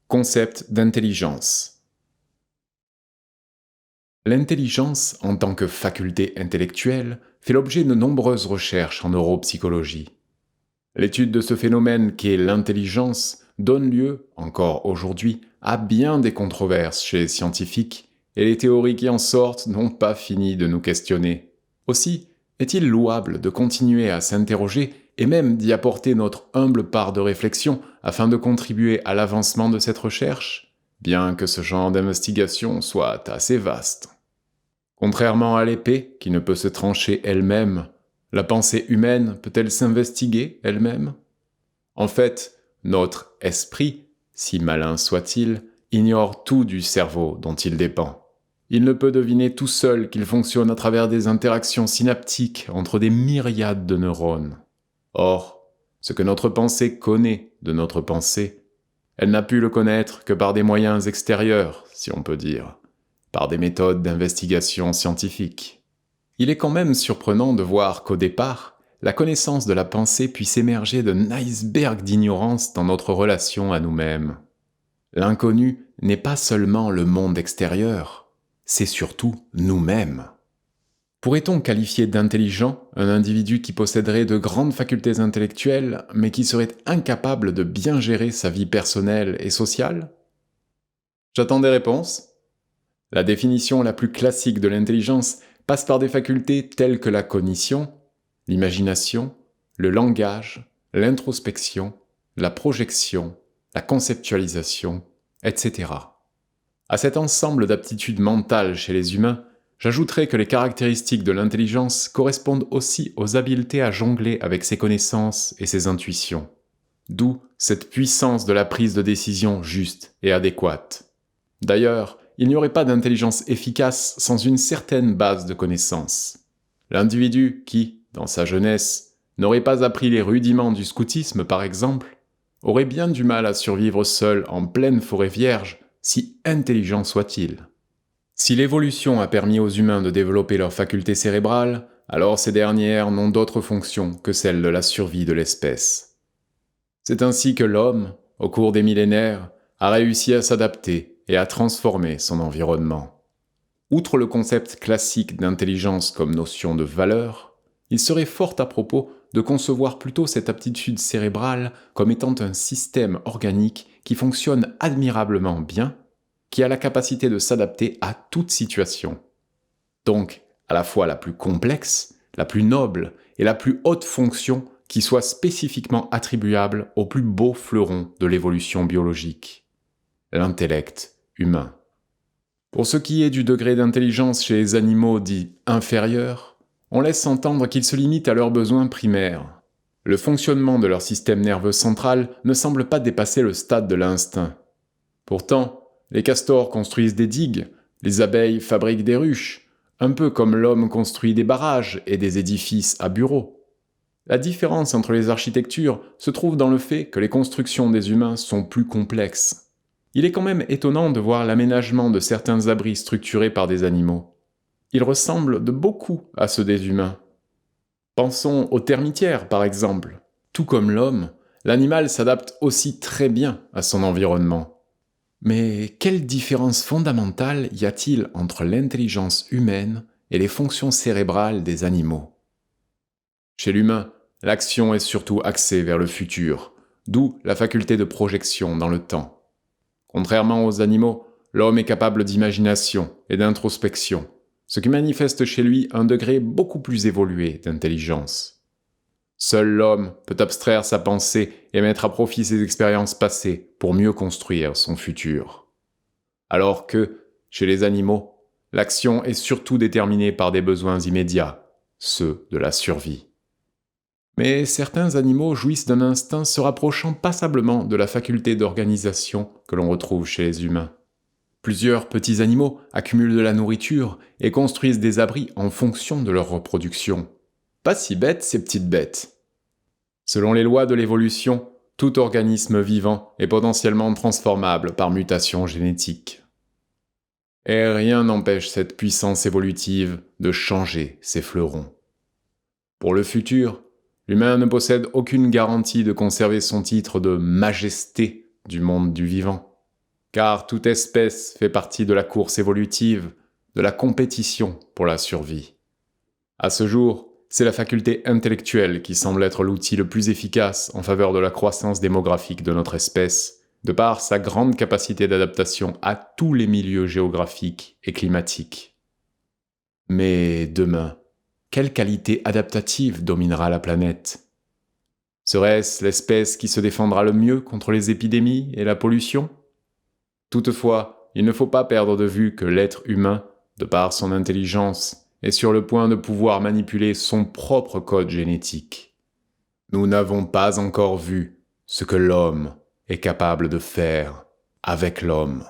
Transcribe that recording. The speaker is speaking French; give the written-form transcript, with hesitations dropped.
Concept d'intelligence. L'intelligence, en tant que faculté intellectuelle, fait l'objet de nombreuses recherches en neuropsychologie. L'étude de ce phénomène qu'est l'intelligence donne lieu, encore aujourd'hui, à bien des controverses chez les scientifiques, et les théories qui en sortent n'ont pas fini de nous questionner. Aussi, est-il louable de continuer à s'interroger et même d'y apporter notre humble part de réflexion afin de contribuer à l'avancement de cette recherche, bien que ce genre d'investigation soit assez vaste. Contrairement à l'épée, qui ne peut se trancher elle-même, la pensée humaine peut-elle s'investiguer elle-même ? En fait, notre esprit, si malin soit-il, ignore tout du cerveau dont il dépend. Il ne peut deviner tout seul qu'il fonctionne à travers des interactions synaptiques entre des myriades de neurones. Or, ce que notre pensée connaît de notre pensée, elle n'a pu le connaître que par des moyens extérieurs, si on peut dire, par des méthodes d'investigation scientifique. Il est quand même surprenant de voir qu'au départ, la connaissance de la pensée puisse émerger d'un iceberg d'ignorance dans notre relation à nous-mêmes. L'inconnu n'est pas seulement le monde extérieur, c'est surtout nous-mêmes. Pourrait-on qualifier d'intelligent un individu qui posséderait de grandes facultés intellectuelles, mais qui serait incapable de bien gérer sa vie personnelle et sociale ? J'attends des réponses. La définition la plus classique de l'intelligence passe par des facultés telles que la cognition, l'imagination, le langage, l'introspection, la projection, la conceptualisation, etc. À cet ensemble d'aptitudes mentales chez les humains, j'ajouterai que les caractéristiques de l'intelligence correspondent aussi aux habiletés à jongler avec ses connaissances et ses intuitions. D'où cette puissance de la prise de décision juste et adéquate. D'ailleurs, il n'y aurait pas d'intelligence efficace sans une certaine base de connaissances. L'individu qui, dans sa jeunesse, n'aurait pas appris les rudiments du scoutisme par exemple, aurait bien du mal à survivre seul en pleine forêt vierge, si intelligent soit-il. Si l'évolution a permis aux humains de développer leurs facultés cérébrales, alors ces dernières n'ont d'autre fonction que celle de la survie de l'espèce. C'est ainsi que l'homme, au cours des millénaires, a réussi à s'adapter et à transformer son environnement. Outre le concept classique d'intelligence comme notion de valeur, il serait fort à propos de concevoir plutôt cette aptitude cérébrale comme étant un système organique qui fonctionne admirablement bien, qui a la capacité de s'adapter à toute situation. Donc, à la fois la plus complexe, la plus noble et la plus haute fonction qui soit spécifiquement attribuable au plus beau fleuron de l'évolution biologique, l'intellect humain. Pour ce qui est du degré d'intelligence chez les animaux dits inférieurs, on laisse entendre qu'ils se limitent à leurs besoins primaires. Le fonctionnement de leur système nerveux central ne semble pas dépasser le stade de l'instinct. Pourtant, les castors construisent des digues, les abeilles fabriquent des ruches, un peu comme l'homme construit des barrages et des édifices à bureaux. La différence entre les architectures se trouve dans le fait que les constructions des humains sont plus complexes. Il est quand même étonnant de voir l'aménagement de certains abris structurés par des animaux. Ils ressemblent de beaucoup à ceux des humains. Pensons aux termitières, par exemple. Tout comme l'homme, l'animal s'adapte aussi très bien à son environnement. Mais quelle différence fondamentale y a-t-il entre l'intelligence humaine et les fonctions cérébrales des animaux ? Chez l'humain, l'action est surtout axée vers le futur, d'où la faculté de projection dans le temps. Contrairement aux animaux, l'homme est capable d'imagination et d'introspection, ce qui manifeste chez lui un degré beaucoup plus évolué d'intelligence. Seul l'homme peut abstraire sa pensée et mettre à profit ses expériences passées pour mieux construire son futur. Alors que, chez les animaux, l'action est surtout déterminée par des besoins immédiats, ceux de la survie. Mais certains animaux jouissent d'un instinct se rapprochant passablement de la faculté d'organisation que l'on retrouve chez les humains. Plusieurs petits animaux accumulent de la nourriture et construisent des abris en fonction de leur reproduction. Pas si bêtes ces petites bêtes. Selon les lois de l'évolution, tout organisme vivant est potentiellement transformable par mutation génétique. Et rien n'empêche cette puissance évolutive de changer ses fleurons. Pour le futur, l'humain ne possède aucune garantie de conserver son titre de majesté du monde du vivant. car toute espèce fait partie de la course évolutive, de la compétition pour la survie. À ce jour, c'est la faculté intellectuelle qui semble être l'outil le plus efficace en faveur de la croissance démographique de notre espèce, de par sa grande capacité d'adaptation à tous les milieux géographiques et climatiques. Mais demain, quelle qualité adaptative dominera la planète ? Serait-ce l'espèce qui se défendra le mieux contre les épidémies et la pollution ? Toutefois, il ne faut pas perdre de vue que l'être humain, de par son intelligence, est sur le point de pouvoir manipuler son propre code génétique. Nous n'avons pas encore vu ce que l'homme est capable de faire avec l'homme.